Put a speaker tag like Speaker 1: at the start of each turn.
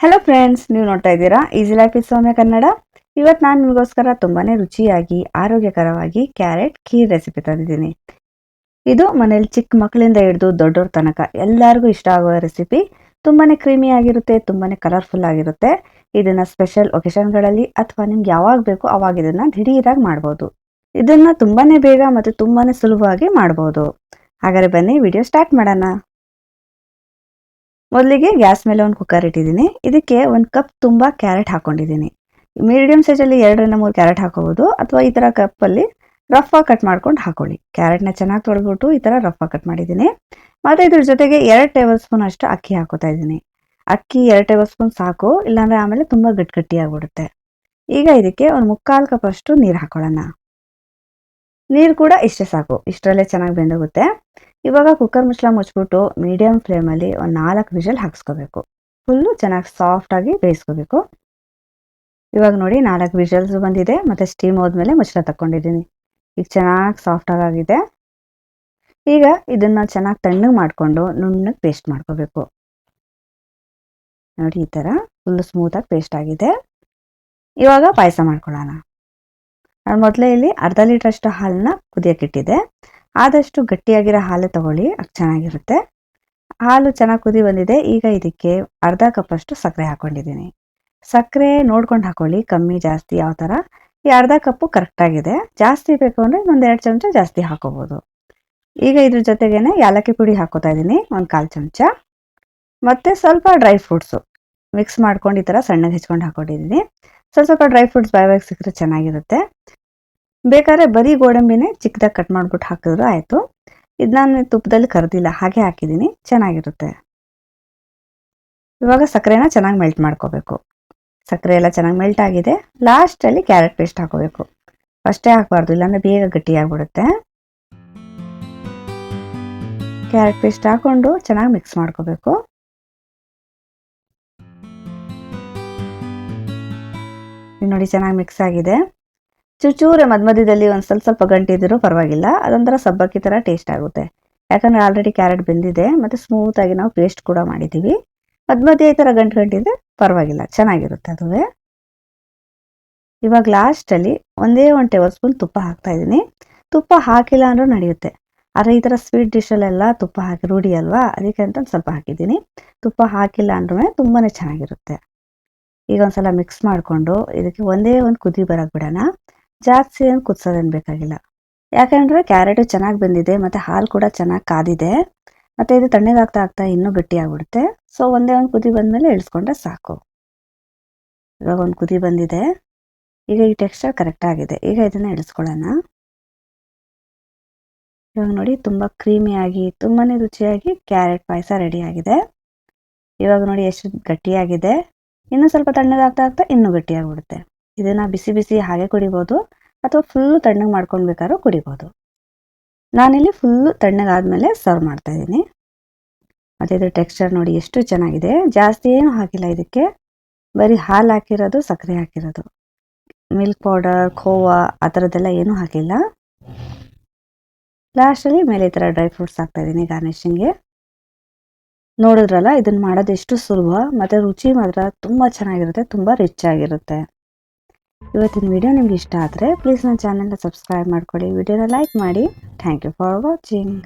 Speaker 1: Hello friends, ನೀವು ನೋಡ್ತಾ ಇದ್ದೀರಾ ಈಸಿ ಲೈಫ್ ವಿತ್ ಸೌಮ್ಯ ಕನ್ನಡ. ಇವತ್ತು ನಾನು ನಿಮಗೋಸ್ಕರ ತುಂಬಾನೇ ರುಚಿಯಾಗಿ ಆರೋಗ್ಯಕರವಾಗಿ ಕ್ಯಾರೆಟ್ ಖೀರ್ ರೆಸಿಪಿ ತಂದಿದ್ದೀನಿ. ಇದು ಮನೇಲಿ ಚಿಕ್ಕ ಮಕ್ಕಳಿಂದ ಹಿಡಿದು ದೊಡ್ಡವ್ರ ತನಕ ಎಲ್ಲರಿಗೂ ಇಷ್ಟ ಆಗುವ ರೆಸಿಪಿ. ತುಂಬಾನೇ ಕ್ರೀಮಿ ಆಗಿರುತ್ತೆ, ತುಂಬಾನೇ ಕಲರ್ಫುಲ್ ಆಗಿರುತ್ತೆ. ಇದನ್ನ ಸ್ಪೆಷಲ್ ಒಕೇಶನ್ಗಳಲ್ಲಿ ಅಥವಾ ನಿಮ್ಗೆ ಯಾವಾಗ ಬೇಕು ಅವಾಗ ಇದನ್ನ ದಿಢೀರಾಗಿ ಮಾಡ್ಬೋದು. ಇದನ್ನ ತುಂಬಾನೇ ಬೇಗ ಮತ್ತು ತುಂಬಾನೇ ಸುಲಭವಾಗಿ ಮಾಡ್ಬೋದು. ಹಾಗಾದ್ರೆ ಬನ್ನಿ ವಿಡಿಯೋ ಸ್ಟಾರ್ಟ್ ಮಾಡೋಣ. ಮೊದಲಿಗೆ ಗ್ಯಾಸ್ ಮೇಲೆ ಒಂದು ಕುಕ್ಕರ್ ಇಟ್ಟಿದ್ದೀನಿ. ಇದಕ್ಕೆ ಒಂದು ಕಪ್ ತುಂಬ ಕ್ಯಾರೆಟ್ ಹಾಕೊಂಡಿದ್ದೀನಿ. ಮೀಡಿಯಂ ಸೈಜಲ್ಲಿ 2ರಿಂದ 3 ಕ್ಯಾರೆಟ್ ಹಾಕೋಬೋದು, ಅಥವಾ ಈ ಥರ ಕಪ್ಪಲ್ಲಿ ರಫ್ ಆಗಿ ಕಟ್ ಮಾಡ್ಕೊಂಡು ಹಾಕೊಳ್ಳಿ. ಕ್ಯಾರೆಟ್ನ ಚೆನ್ನಾಗಿ ತೊಳೆದ್ಬಿಟ್ಟು ಈ ಥರ ರಫ್ ಆಗಿ ಕಟ್ ಮಾಡಿದ್ದೀನಿ. ಮತ್ತು ಇದ್ರ ಜೊತೆಗೆ 2 ಟೇಬಲ್ ಸ್ಪೂನ್ ಅಷ್ಟು ಅಕ್ಕಿ ಹಾಕೋತಾ ಇದ್ದೀನಿ. ಅಕ್ಕಿ 2 ಟೇಬಲ್ ಸ್ಪೂನ್ ಸಾಕು, ಇಲ್ಲಾಂದರೆ ಆಮೇಲೆ ತುಂಬ ಗಟ್ಟಿ ಆಗಿಬಿಡುತ್ತೆ. ಈಗ ಇದಕ್ಕೆ ಒಂದು 3/4 ಕಪ್ ಅಷ್ಟು ನೀರು ಹಾಕೊಳ್ಳೋಣ. ನೀರು ಕೂಡ ಇಷ್ಟೇ ಸಾಕು, ಇಷ್ಟರಲ್ಲೇ ಚೆನ್ನಾಗಿ ಬೆಂದೋಗುತ್ತೆ. ಇವಾಗ ಕುಕ್ಕರ್ ಮುಚ್ಚಳ ಮುಚ್ಚಿಬಿಟ್ಟು ಮೀಡಿಯಂ ಫ್ಲೇಮಲ್ಲಿ ಒಂದು 4 ವಿಷಲ್ ಹಾಕ್ಸ್ಕೋಬೇಕು. ಫುಲ್ಲು ಚೆನ್ನಾಗಿ ಸಾಫ್ಟಾಗಿ ಬೇಯಿಸ್ಕೋಬೇಕು. ಇವಾಗ ನೋಡಿ 4 ವಿಷಲ್ಸ್ ಬಂದಿದೆ, ಮತ್ತು ಸ್ಟೀಮ್ ಹೋದ್ಮೇಲೆ ಮುಚ್ಚಳ ತಗೊಂಡಿದ್ದೀನಿ. ಈಗ ಚೆನ್ನಾಗಿ ಸಾಫ್ಟಾಗಿ ಆಗಿದೆ. ಈಗ ಇದನ್ನು ಚೆನ್ನಾಗಿ ತಣ್ಣಗೆ ಮಾಡಿಕೊಂಡು ನುಣ್ಣಗೆ ಪೇಸ್ಟ್ ಮಾಡ್ಕೋಬೇಕು. ನೋಡಿ ಈ ಥರ ಫುಲ್ಲು ಸ್ಮೂತಾಗಿ ಪೇಸ್ಟ್ ಆಗಿದೆ. ಇವಾಗ ಪಾಯಸ ಮಾಡ್ಕೊಳ್ಳೋಣ. ನಾನು ಮೊದಲೇ ಇಲ್ಲಿ ಅರ್ಧ ಲೀಟ್ರಷ್ಟು ಹಾಲನ್ನ ಕುದಿಯೋಕ್ಕಿಟ್ಟಿದ್ದೆ. ಆದಷ್ಟು ಗಟ್ಟಿಯಾಗಿರೋ ಹಾಲು ತಗೊಳ್ಳಿ, ಅದು ಚೆನ್ನಾಗಿರುತ್ತೆ. ಹಾಲು ಚೆನ್ನಾಗಿ ಕುದಿ ಬಂದಿದೆ. ಈಗ ಇದಕ್ಕೆ ಅರ್ಧ ಕಪ್ಪಷ್ಟು ಸಕ್ಕರೆ ಹಾಕ್ಕೊಂಡಿದ್ದೀನಿ. ಸಕ್ಕರೆ ನೋಡ್ಕೊಂಡು ಹಾಕೊಳ್ಳಿ, ಕಮ್ಮಿ ಜಾಸ್ತಿ ಯಾವ ಥರ. ಈ ಅರ್ಧ ಕಪ್ಪು ಕರೆಕ್ಟಾಗಿದೆ. ಜಾಸ್ತಿ ಬೇಕು ಅಂದರೆ ಒಂದು 2 ಚಮಚ ಜಾಸ್ತಿ ಹಾಕೋಬೋದು. ಈಗ ಇದ್ರ ಜೊತೆಗೇನೆ ಏಲಕ್ಕಿ ಪುಡಿ ಹಾಕೋತಾ ಇದ್ದೀನಿ, ಒಂದು 1/4 ಚಮಚ. ಮತ್ತು ಸ್ವಲ್ಪ ಡ್ರೈ ಫ್ರೂಟ್ಸು ಮಿಕ್ಸ್ ಮಾಡ್ಕೊಂಡು ಈ ಥರ ಸಣ್ಣಗೆ ಹೆಚ್ಕೊಂಡು ಹಾಕೊಂಡಿದ್ದೀನಿ. ಸ್ವಲ್ಪ ಡ್ರೈ ಫ್ರೂಟ್ಸ್ ಬಾಯಿಗೆ ಸಿಕ್ಕರೆ ಚೆನ್ನಾಗಿರುತ್ತೆ. ಬೇಕಾದ್ರೆ ಬರೀ ಗೋಡಂಬಿನೇ ಚಿಕ್ಕದಾಗಿ ಕಟ್ ಮಾಡಿಬಿಟ್ಟು ಹಾಕಿದ್ರು ಆಯಿತು. ಇದು ನಾನು ತುಪ್ಪದಲ್ಲಿ ಕರೆದಿಲ್ಲ, ಹಾಗೆ ಹಾಕಿದ್ದೀನಿ, ಚೆನ್ನಾಗಿರುತ್ತೆ. ಇವಾಗ ಸಕ್ಕರೆನ ಚೆನ್ನಾಗಿ ಮೆಲ್ಟ್ ಮಾಡ್ಕೋಬೇಕು. ಸಕ್ಕರೆ ಎಲ್ಲ ಚೆನ್ನಾಗಿ ಮೆಲ್ಟ್ ಆಗಿದೆ. ಲಾಸ್ಟಲ್ಲಿ ಕ್ಯಾರೆಟ್ ಪೇಸ್ಟ್ ಹಾಕೋಬೇಕು. ಫಸ್ಟೇ ಹಾಕಬಾರ್ದು, ಇಲ್ಲಾಂದರೆ ಬೇಗ ಗಟ್ಟಿಯಾಗಿಬಿಡುತ್ತೆ. ಕ್ಯಾರೆಟ್ ಪೇಸ್ಟ್ ಹಾಕ್ಕೊಂಡು ಚೆನ್ನಾಗಿ ಮಿಕ್ಸ್ ಮಾಡ್ಕೋಬೇಕು. ನೋಡಿ ಚೆನ್ನಾಗಿ ಮಿಕ್ಸ್ ಆಗಿದೆ. ಚೂರೆ ಮಧ್ಯದಲ್ಲಿ ಒಂದು ಸ್ವಲ್ಪ ಗಂಟಿದ್ರೂ ಪರವಾಗಿಲ್ಲ, ಅದೊಂಥರ ಸಬ್ಬಕ್ಕಿ ಥರ ಟೇಸ್ಟ್ ಆಗುತ್ತೆ. ಯಾಕಂದರೆ ಆಲ್ರೆಡಿ ಕ್ಯಾರೆಟ್ ಬೆಂದಿದೆ, ಮತ್ತು ಸ್ಮೂತಾಗಿ ನಾವು ಪೇಸ್ಟ್ ಕೂಡ ಮಾಡಿದ್ದೀವಿ. ಮಧ್ಯೆ ಈ ಥರ ಗಂಟಿದ್ರೆ ಪರವಾಗಿಲ್ಲ, ಚೆನ್ನಾಗಿರುತ್ತೆ ಅದುವೇ. ಇವಾಗ ಲಾಸ್ಟಲ್ಲಿ ಒಂದೇ 1 ಟೇಬಲ್ ಸ್ಪೂನ್ ತುಪ್ಪ ಹಾಕ್ತಾ ಇದ್ದೀನಿ. ತುಪ್ಪ ಹಾಕಿಲ್ಲ ಅಂದ್ರೂ ನಡೆಯುತ್ತೆ, ಆದರೆ ಈ ಥರ ಸ್ವೀಟ್ ಡಿಶಲ್ಲೆಲ್ಲ ತುಪ್ಪ ಹಾಕಿ ರೂಢಿ ಅಲ್ವಾ, ಅದಕ್ಕೆ ಅಂತ ಸ್ವಲ್ಪ ಹಾಕಿದ್ದೀನಿ. ತುಪ್ಪ ಹಾಕಿಲ್ಲ ಅಂದ್ರೂ ತುಂಬಾ ಚೆನ್ನಾಗಿರುತ್ತೆ. ಈಗ ಒಂದ್ಸಲ ಮಿಕ್ಸ್ ಮಾಡಿಕೊಂಡು ಇದಕ್ಕೆ ಒಂದೇ ಒಂದು ಕುದಿ ಬರೋಕ್ಕೆ ಬಿಡೋಣ. ಜಾಸ್ತಿ ಏನು ಕುದಿಸೋದೇನು ಬೇಕಾಗಿಲ್ಲ, ಯಾಕಂದರೆ ಕ್ಯಾರೆಟು ಚೆನ್ನಾಗಿ ಬೆಂದಿದೆ, ಮತ್ತು ಹಾಲು ಕೂಡ ಚೆನ್ನಾಗಿ ಕಾದಿದೆ. ಮತ್ತು ಇದು ತಣ್ಣಗಾಗ್ತಾ ಇನ್ನೂ ಗಟ್ಟಿ ಆಗ್ಬಿಡುತ್ತೆ. ಸೊ ಒಂದೇ ಒಂದು ಕುದಿ ಬಂದಮೇಲೆ ಇಳಿಸ್ಕೊಂಡ್ರೆ ಸಾಕು. ಇವಾಗ ಒಂದು ಕುದಿ ಬಂದಿದೆ. ಈಗ ಈ ಟೆಕ್ಸ್ಚರ್ ಕರೆಕ್ಟಾಗಿದೆ. ಈಗ ಇದನ್ನು ಇಳಿಸ್ಕೊಳ್ಳೋಣ. ಇವಾಗ ನೋಡಿ ತುಂಬ ಕ್ರೀಮಿಯಾಗಿ ತುಂಬಾ ರುಚಿಯಾಗಿ ಕ್ಯಾರೆಟ್ ಪಾಯಸ ರೆಡಿಯಾಗಿದೆ. ಇವಾಗ ನೋಡಿ ಎಷ್ಟು ಗಟ್ಟಿಯಾಗಿದೆ. ಇನ್ನೂ ಸ್ವಲ್ಪ ತಣ್ಣಗಾಗ್ತಾ ಇನ್ನೂ ಗಟ್ಟಿಯಾಗ್ಬಿಡುತ್ತೆ. ಇದನ್ನು ಬಿಸಿ ಹಾಗೆ ಕುಡಿಬೋದು, ಅಥವಾ ಫುಲ್ಲು ತಣ್ಣಗೆ ಮಾಡ್ಕೊಳ್ಬೇಕಾದ್ರೂ ಕುಡಿಬೋದು. ನಾನಿಲ್ಲಿ ಫುಲ್ಲು ತಣ್ಣಗಾದ್ಮೇಲೆ ಸರ್ವ್ ಮಾಡ್ತಾ ಇದ್ದೀನಿ. ಮತ್ತು ಇದ್ರ ಟೆಕ್ಸ್ಚರ್ ನೋಡಿ ಎಷ್ಟು ಚೆನ್ನಾಗಿದೆ. ಜಾಸ್ತಿ ಏನು ಹಾಕಿಲ್ಲ ಇದಕ್ಕೆ, ಬರೀ ಹಾಲು ಹಾಕಿರೋದು, ಸಕ್ಕರೆ ಹಾಕಿರೋದು. ಮಿಲ್ಕ್ ಪೌಡರ್, ಖೋವಾ ಆ ಥರದ್ದೆಲ್ಲ ಏನೂ ಹಾಕಿಲ್ಲ. ಲಾಸ್ಟಲ್ಲಿ ಮೇಲೆ ಈ ಥರ ಡ್ರೈ ಫ್ರೂಟ್ಸ್ ಹಾಕ್ತಾ ಇದ್ದೀನಿ ಗಾರ್ನಿಷಿಂಗ್ಗೆ. ನೋಡಿದ್ರಲ್ಲ, ಇದನ್ನು ಮಾಡೋದು ಎಷ್ಟು ಸುಲಭ, ಮತ್ತು ರುಚಿ ಮಾತ್ರ ತುಂಬ ಚೆನ್ನಾಗಿರುತ್ತೆ, ತುಂಬ ರಿಚ್ ಆಗಿರುತ್ತೆ. ಇವತ್ತಿನ ವಿಡಿಯೋ ನಿಮ್ಗೆ ಇಷ್ಟ ಆದರೆ ಪ್ಲೀಸ್ ನನ್ನ ಚಾನಲ್ನ ಸಬ್ಸ್ಕ್ರೈಬ್ ಮಾಡ್ಕೊಳ್ಳಿ, ವಿಡಿಯೋನ ಲೈಕ್ ಮಾಡಿ. Thank you for watching.